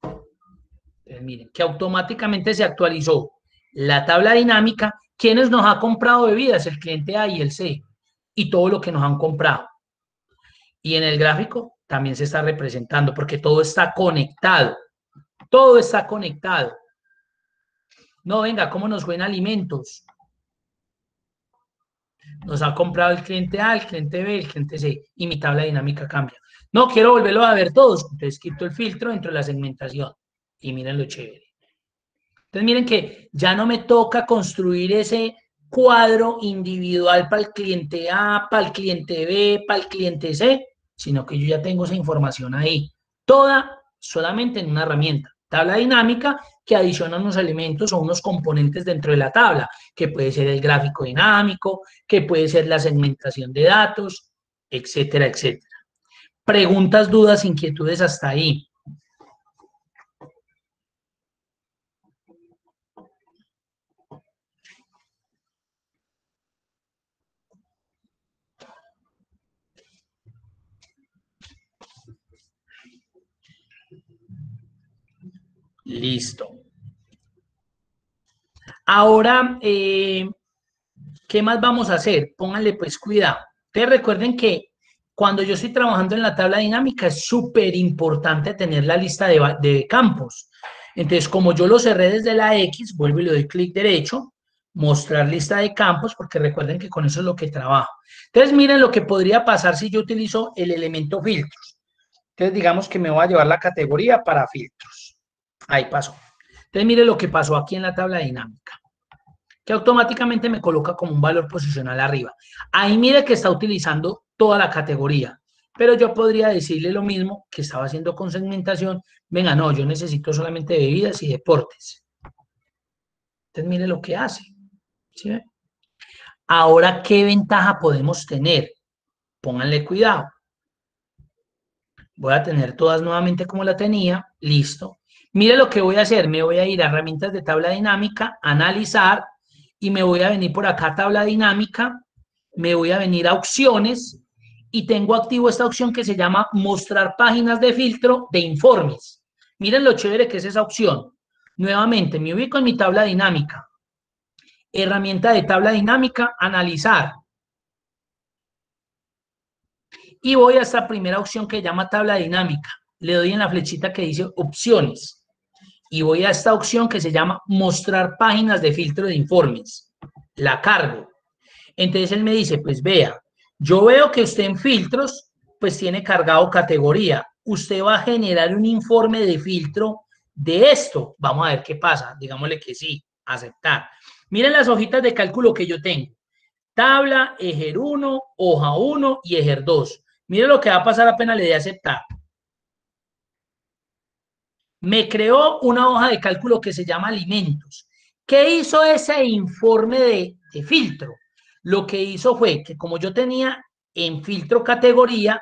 Speaker 1: Entonces, miren, que automáticamente se actualizó la tabla dinámica. ¿Quiénes nos ha comprado bebidas? El cliente A y el C, y todo lo que nos han comprado. Y en el gráfico también se está representando, porque todo está conectado. Todo está conectado. No, venga, ¿cómo nos fue en alimentos? Nos ha comprado el cliente A, el cliente B, el cliente C, y mi tabla dinámica cambia. No, quiero volverlo a ver todos. Entonces quito el filtro dentro de la segmentación. Y miren lo chévere. Entonces miren que ya no me toca construir ese cuadro individual para el cliente A, para el cliente B, para el cliente C, sino que yo ya tengo esa información ahí. Toda solamente en una herramienta. Tabla dinámica que adiciona unos elementos o unos componentes dentro de la tabla, que puede ser el gráfico dinámico, que puede ser la segmentación de datos, etcétera, etcétera. Preguntas, dudas, inquietudes hasta ahí. Listo. Ahora, ¿qué más vamos a hacer? Pónganle pues cuidado. Ustedes recuerden que cuando yo estoy trabajando en la tabla dinámica es súper importante tener la lista de campos. Entonces, como yo lo cerré desde la X, vuelvo y le doy clic derecho, mostrar lista de campos, porque recuerden que con eso es lo que trabajo. Entonces, miren lo que podría pasar si yo utilizo el elemento filtros. Entonces, digamos que me voy a llevar la categoría para filtros. Ahí pasó. Entonces, miren lo que pasó aquí en la tabla dinámica, que automáticamente me coloca como un valor posicional arriba. Ahí mire que está utilizando toda la categoría, pero yo podría decirle lo mismo que estaba haciendo con segmentación. Venga, no, yo necesito solamente bebidas y deportes. Entonces, mire lo que hace. ¿Sí ve? Ahora, ¿qué ventaja podemos tener? Pónganle cuidado. Voy a tener todas nuevamente como la tenía. Listo. Mire lo que voy a hacer. Me voy a ir a herramientas de tabla dinámica, analizar, y me voy a venir por acá a tabla dinámica, me voy a venir a opciones y tengo activo esta opción que se llama mostrar páginas de filtro de informes. Miren lo chévere que es esa opción. Nuevamente, me ubico en mi tabla dinámica. Herramienta de tabla dinámica, analizar. Y voy a esta primera opción que se llama tabla dinámica. Le doy en la flechita que dice opciones. Y voy a esta opción que se llama mostrar páginas de filtro de informes. La cargo. Entonces él me dice, pues vea, yo veo que usted en filtros, pues tiene cargado categoría. Usted va a generar un informe de filtro de esto. Vamos a ver qué pasa. Digámosle que sí, aceptar. Miren las hojitas de cálculo que yo tengo. Tabla, ejer 1, hoja 1 y ejer 2. Miren lo que va a pasar apenas le dé aceptar. Me creó una hoja de cálculo que se llama alimentos. ¿Qué hizo ese informe de filtro? Lo que hizo fue que como yo tenía en filtro categoría,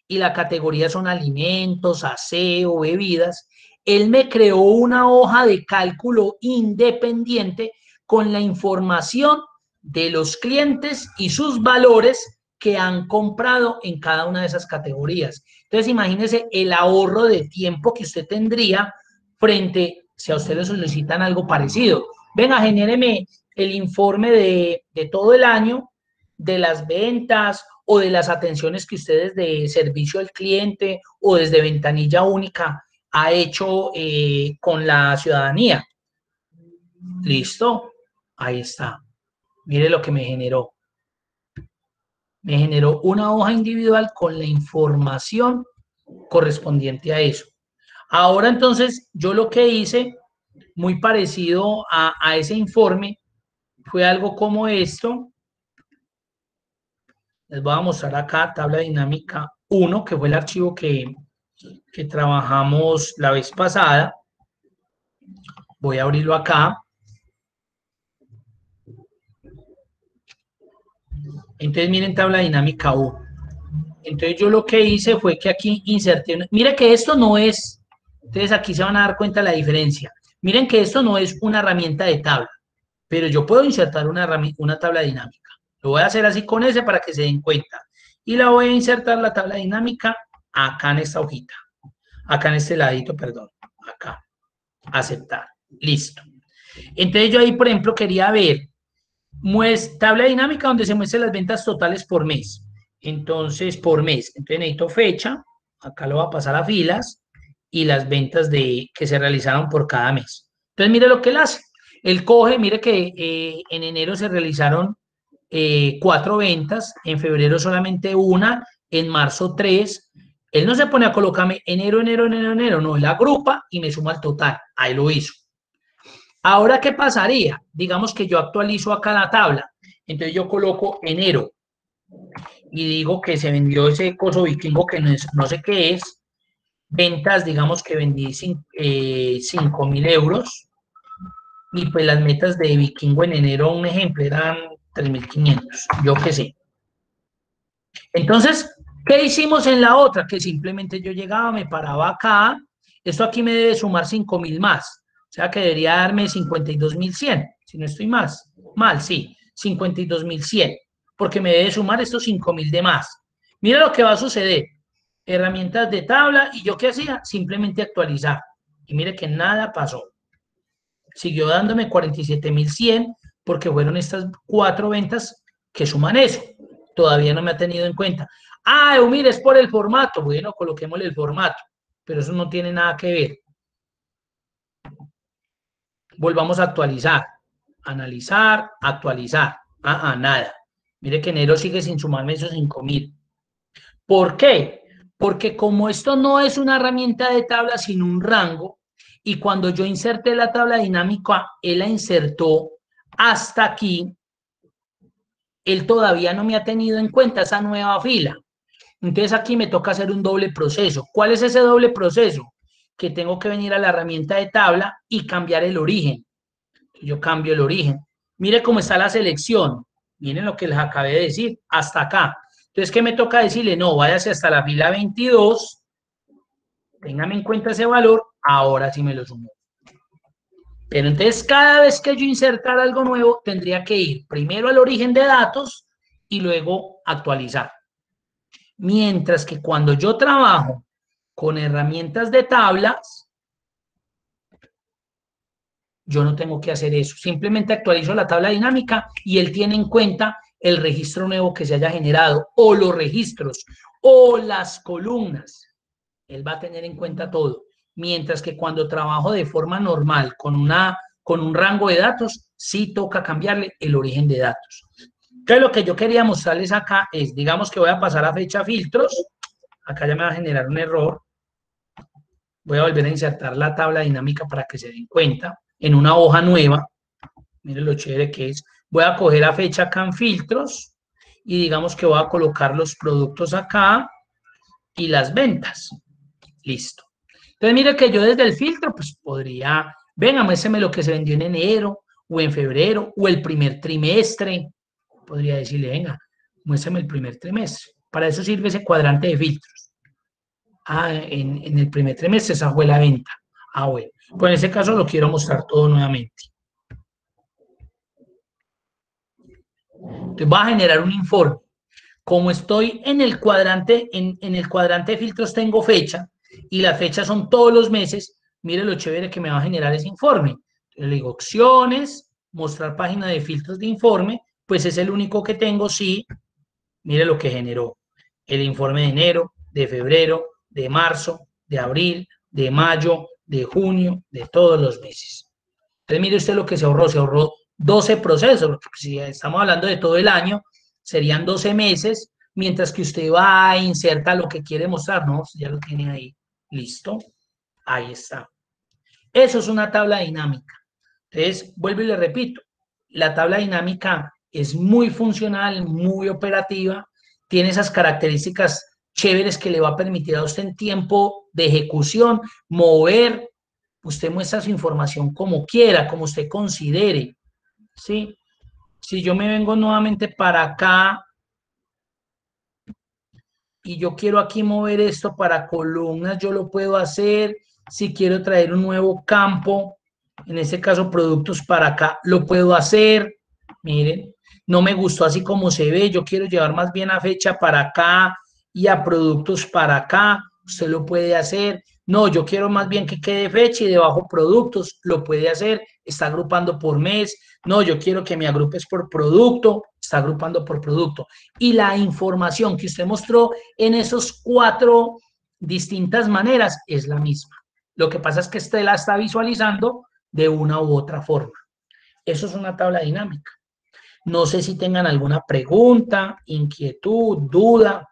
Speaker 1: y la categoría son alimentos, aseo, bebidas, él me creó una hoja de cálculo independiente con la información de los clientes y sus valores que han comprado en cada una de esas categorías. Entonces, imagínese el ahorro de tiempo que usted tendría frente, si a usted le solicitan algo parecido. Venga, genéreme el informe de todo el año, de las ventas o de las atenciones que ustedes de servicio al cliente o desde ventanilla única ha hecho con la ciudadanía. ¿Listo? Ahí está. Mire lo que me generó. Me generó una hoja individual con la información correspondiente a eso. Ahora entonces yo lo que hice, muy parecido a ese informe, fue algo como esto. Les voy a mostrar acá tabla dinámica 1, que fue el archivo que trabajamos la vez pasada. Voy a abrirlo acá. Entonces miren tabla dinámica 1. Entonces yo lo que hice fue que aquí inserté, mire que esto no es, entonces aquí se van a dar cuenta de la diferencia. Miren que esto no es una herramienta de tabla, pero yo puedo insertar una tabla dinámica. Lo voy a hacer así con ese para que se den cuenta. Y la voy a insertar la tabla dinámica acá en esta hojita. Acá en este ladito, perdón. Acá. Aceptar. Listo. Entonces yo ahí, por ejemplo, quería ver tabla dinámica donde se muestran las ventas totales por mes. Entonces, por mes. Entonces necesito fecha. Acá lo voy a pasar a filas. Y las ventas que se realizaron por cada mes. Entonces, mire lo que él hace. Él coge, mire que en enero se realizaron 4 ventas, en febrero solamente 1, en marzo 3. Él no se pone a colocarme enero, no, él agrupa y me suma el total. Ahí lo hizo. Ahora, ¿qué pasaría? Digamos que yo actualizo acá la tabla. Entonces yo coloco enero y digo que se vendió ese coso vikingo que no sé qué es. Ventas, digamos que vendí 5.000 euros. Y pues las metas de vikingo en enero, un ejemplo, eran 3.500, yo qué sé. Entonces, ¿qué hicimos en la otra? Que simplemente yo llegaba, me paraba acá, esto aquí me debe sumar 5.000 más, o sea que debería darme 52.100, si no estoy mal, sí, 52.100, porque me debe sumar estos 5.000 de más. Mira lo que va a suceder, herramientas de tabla, y yo qué hacía, simplemente actualizar. Y mire que nada pasó. Siguió dándome 47.100 porque fueron estas 4 ventas que suman eso. Todavía no me ha tenido en cuenta. Ah, mire, es por el formato. Bueno, coloquémosle el formato, pero eso no tiene nada que ver. Volvamos a actualizar. Analizar, actualizar. Nada. Mire que enero sigue sin sumarme esos 5.000. ¿Por qué? Porque como esto no es una herramienta de tabla, sino un rango, y cuando yo inserté la tabla dinámica, él la insertó hasta aquí, él todavía no me ha tenido en cuenta esa nueva fila. Entonces aquí me toca hacer un doble proceso. ¿Cuál es ese doble proceso? Que tengo que venir a la herramienta de tabla y cambiar el origen. Yo cambio el origen. Mire cómo está la selección. Miren lo que les acabé de decir, hasta acá. Entonces, ¿qué me toca decirle? No, váyase hasta la fila 22, téngame en cuenta ese valor, ahora sí me lo sumo. Pero entonces, cada vez que yo insertara algo nuevo, tendría que ir primero al origen de datos y luego actualizar. Mientras que cuando yo trabajo con herramientas de tablas, yo no tengo que hacer eso. Simplemente actualizo la tabla dinámica y él tiene en cuenta el registro nuevo que se haya generado, o los registros, o las columnas. Él va a tener en cuenta todo. Mientras que cuando trabajo de forma normal con un rango de datos, sí toca cambiarle el origen de datos. Entonces, lo que yo quería mostrarles acá es, digamos que voy a pasar a fecha filtros. Acá ya me va a generar un error. Voy a volver a insertar la tabla dinámica para que se den cuenta en una hoja nueva. Miren lo chévere que es. Voy a coger a fecha acá en filtros y digamos que voy a colocar los productos acá y las ventas. Listo. Entonces, mire que yo desde el filtro, pues podría, venga, muéstrame lo que se vendió en enero o en febrero o el primer trimestre. Podría decirle, venga, muéstrame el primer trimestre. Para eso sirve ese cuadrante de filtros. En el primer trimestre esa fue la venta. Bueno. Pues en este caso lo quiero mostrar todo nuevamente. Entonces va a generar un informe. Como estoy en el cuadrante, en el cuadrante de filtros tengo fecha y las fechas son todos los meses, mire lo chévere que me va a generar ese informe. Entonces le digo opciones, mostrar página de filtros de informe, pues es el único que tengo, sí. Mire lo que generó. El informe de enero, de febrero, de marzo, de abril, de mayo, de junio, de todos los meses. Entonces mire usted lo que se ahorró 12 procesos, porque si estamos hablando de todo el año, serían 12 meses, mientras que usted va a insertar lo que quiere mostrar, ¿no? Ya lo tiene ahí, listo, ahí está. Eso es una tabla dinámica. Entonces, vuelvo y le repito, la tabla dinámica es muy funcional, muy operativa, tiene esas características chéveres que le va a permitir a usted en tiempo de ejecución mover. Usted muestra su información como quiera, como usted considere, ¿sí? Si yo me vengo nuevamente para acá y yo quiero aquí mover esto para columnas, yo lo puedo hacer. Si quiero traer un nuevo campo, en este caso productos para acá, lo puedo hacer. Miren, no me gustó así como se ve, yo quiero llevar más bien a fecha para acá y a productos para acá, usted lo puede hacer. No, yo quiero más bien que quede fecha y debajo productos, lo puede hacer, está agrupando por mes. No, yo quiero que me agrupes por producto, está agrupando por producto. Y la información que usted mostró en esos 4 distintas maneras es la misma. Lo que pasa es que usted la está visualizando de una u otra forma. Eso es una tabla dinámica. No sé si tengan alguna pregunta, inquietud, duda.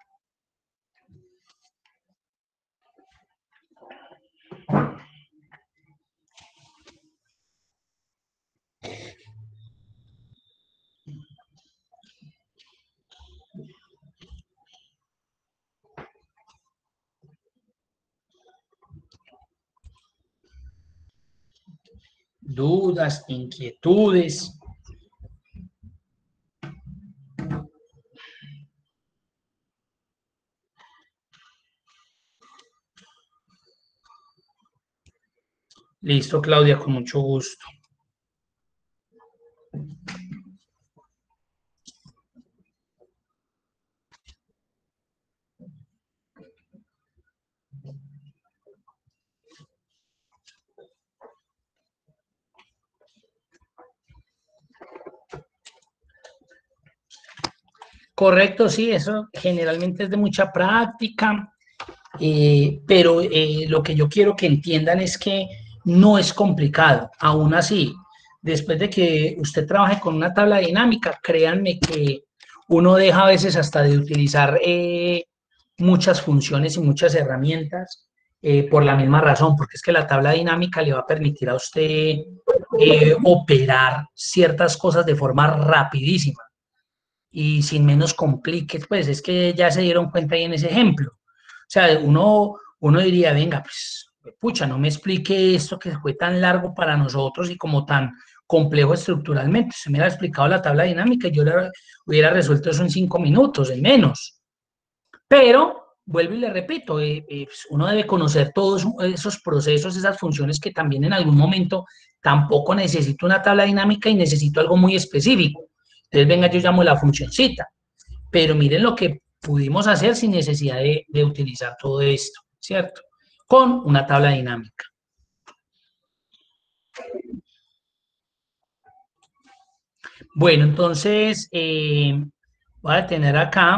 Speaker 1: Dudas, inquietudes. Listo, Claudia, con mucho gusto. Correcto, sí, eso generalmente es de mucha práctica, pero lo que yo quiero que entiendan es que no es complicado. Aún así, después de que usted trabaje con una tabla dinámica, créanme que uno deja a veces hasta de utilizar muchas funciones y muchas herramientas por la misma razón, porque es que la tabla dinámica le va a permitir a usted operar ciertas cosas de forma rapidísima y sin menos compliques, pues es que ya se dieron cuenta ahí en ese ejemplo. O sea, uno diría, venga, pues, pucha, no me explique esto que fue tan largo para nosotros y como tan complejo estructuralmente. Se me hubiera explicado la tabla dinámica y yo hubiera resuelto eso en 5 minutos, en menos. Pero, vuelvo y le repito, pues, uno debe conocer todos esos procesos, esas funciones que también en algún momento tampoco necesito una tabla dinámica y necesito algo muy específico. Entonces, venga, yo llamo la funcioncita. Pero miren lo que pudimos hacer sin necesidad de utilizar todo esto, ¿cierto? Con una tabla dinámica. Bueno, entonces voy a tener acá